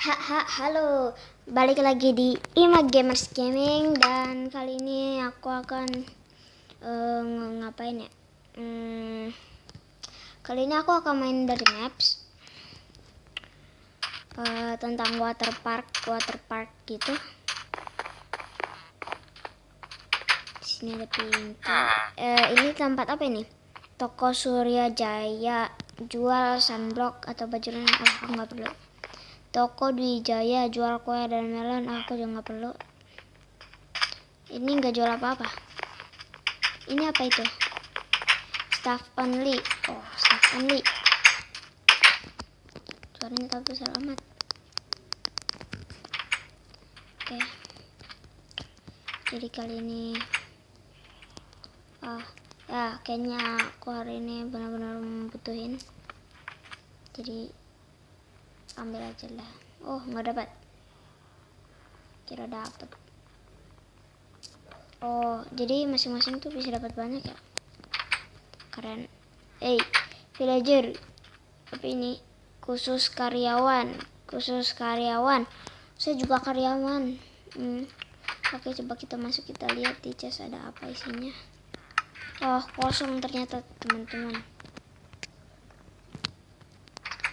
Halo, balik lagi di Ima Gamers Gaming dan kali ini aku akan ngapain ya? Kali ini aku akan main dari maps tentang water park gitu. Di sini ada pintu. Ini tempat apa ini? Toko Surya Jaya, jual sunblock atau baju renang. Aku nggak perlu. Toko Dwi Jaya, jual kue dan melon. Aku juga nggak perlu. Ini nggak jual apa-apa. Ini apa itu? Staff only. Oh, staff only. Suaranya tak besar amat. Oke. Jadi kali ini ya kayaknya aku hari ini benar-benar membutuhin. Jadi ambil aja lah. Oh, nggak dapat. Kira dapat. Oh, jadi masing-masing tuh bisa dapat banyak ya. Keren. Villager. Apa ini? Khusus karyawan. Saya juga karyawan. Oke, coba kita masuk, kita lihat di chest ada apa isinya. Oh, kosong ternyata teman-teman.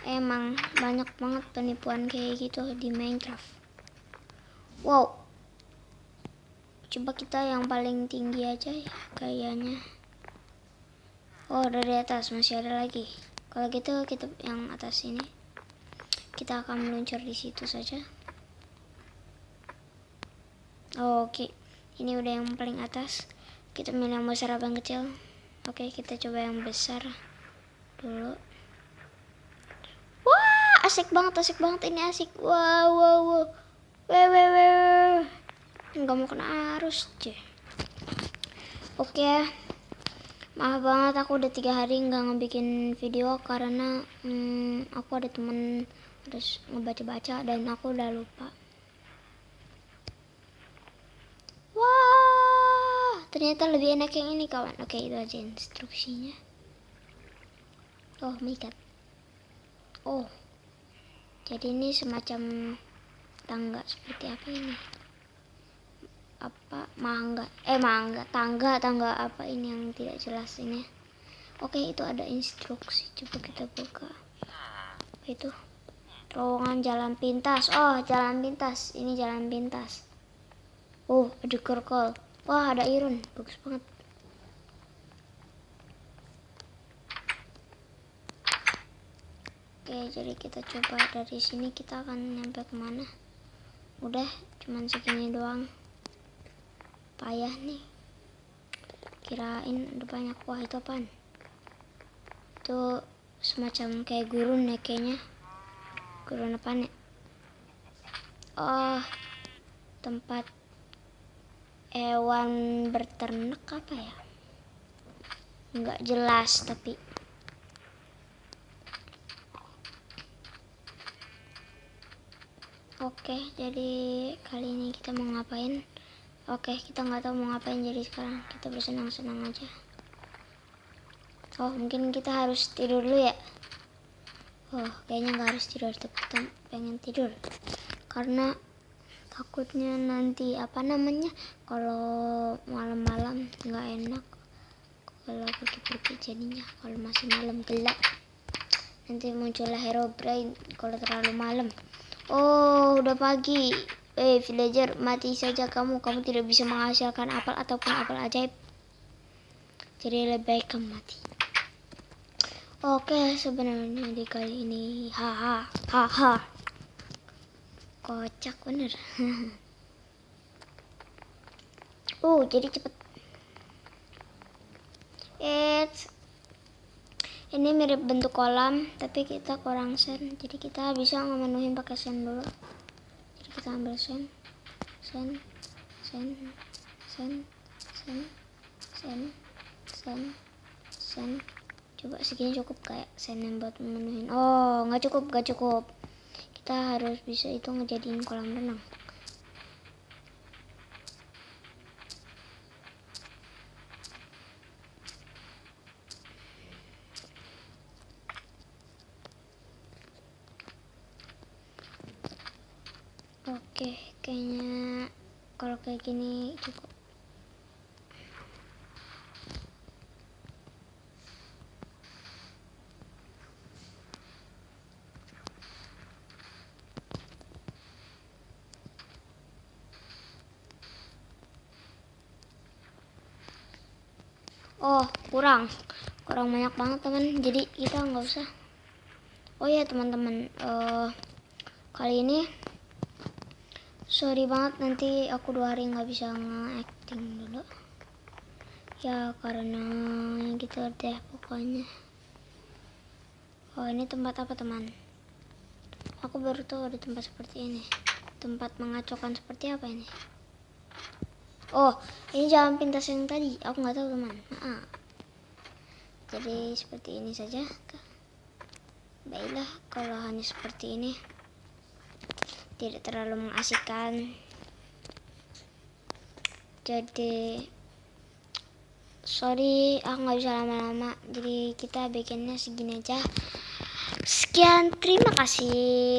Emang banyak banget penipuan kayak gitu di Minecraft. Wow. Coba kita yang paling tinggi aja ya kayaknya. Oh, dari atas masih ada lagi. Kalau gitu kita yang atas ini. Kita akan meluncur di situ saja. Oke. Ini udah yang paling atas. Kita milih yang besar apa yang kecil? Oke, kita coba yang besar dulu. Wah, asik banget ini asik. Wow. Weh. Nggak mau kena arus, cuy. Oke. Maaf banget aku udah 3 hari nggak ngebikin video karena aku ada temen harus ngebaca-baca dan aku udah lupa. Wah, ternyata lebih enak yang ini kawan. Oke, itu aja instruksinya. Oh my god. Oh, jadi ini semacam tangga seperti apa ini? Apa tangga apa ini yang tidak jelas ini? Oke, itu ada instruksi. Coba kita buka. Apa itu? Terowongan jalan pintas. Oh, jalan pintas. Ini jalan pintas. Oh, ada kerkol. Wah, ada iron. Bagus banget. Oke, jadi kita coba dari sini, kita akan nyampe kemana? Udah, cuman segini doang. Payah nih. Kirain ada banyak. Wah, itu apaan? Itu semacam kayak gurun ya kayaknya. Gurun apaan ya? Oh, tempat hewan berternak apa ya? Nggak jelas tapi. Oke, jadi kali ini kita mau ngapain? Oke, kita nggak tahu mau ngapain, jadi sekarang kita bersenang-senang aja. Oh, mungkin kita harus tidur dulu ya. Oh, kayaknya nggak harus tidur, tapi kita pengen tidur karena takutnya nanti kalau malam-malam nggak enak kalau pergi-pergi, jadinya kalau masih malam gelap nanti muncullah Herobrine kalau terlalu malam. Oh, udah pagi. Villager, mati saja kamu tidak bisa menghasilkan apel ataupun apel ajaib, jadi lebih baik kamu mati. Oke, sebenarnya di kali ini haha kocak bener. Jadi cepet. Ini mirip bentuk kolam tapi kita kurang sen, jadi kita bisa memenuhi pakai sen dulu. Jadi kita ambil sen. Coba segini cukup kayak sen yang buat memenuhin. Oh, nggak cukup. Kita harus bisa itu ngejadiin kolam renang. Oke, kayaknya kalau kayak gini cukup. Oh, kurang banyak banget teman, jadi kita nggak usah. Oh ya teman-teman, kali ini sorry banget, nanti aku 2 hari nggak bisa nge-acting dulu ya, karena gitu deh pokoknya. Oh, ini tempat apa teman? Aku baru tahu ada tempat seperti ini. Tempat mengacaukan seperti apa ini? Oh, ini jalan pintas yang tadi, aku nggak tahu teman. Jadi seperti ini saja. Baiklah, kalau hanya seperti ini tidak terlalu mengasihkan. Jadi sorry, aku nggak bisa lama-lama. Jadi kita bikinnya segini aja. Sekian, terima kasih.